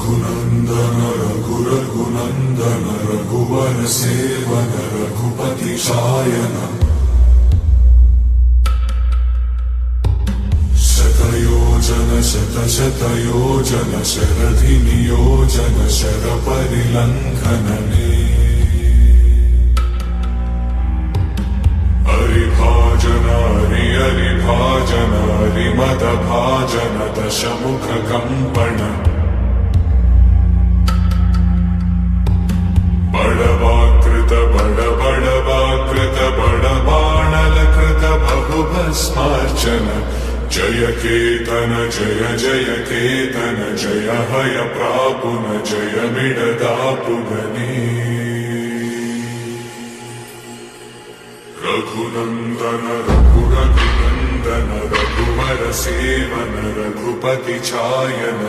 रघुनन्दन रघुनन्दन रघुवर सेवन रघुपति शायन शतयोजन शतशतयोजन शरधि नियोजन शरपरिलङ्घनने हरिभाजन हरिभाजन हरिमदभाजन दशमुख कंपन बड़वाकृत बड़वाकृत बड़बाणलकृत बहुभस्मार्चन जय केतन जय जय केतन जय हय प्रापुन जय मिडदापुगने रघुनन्दन रघुनन्दन रघुवर सेवन रघुपति चायन।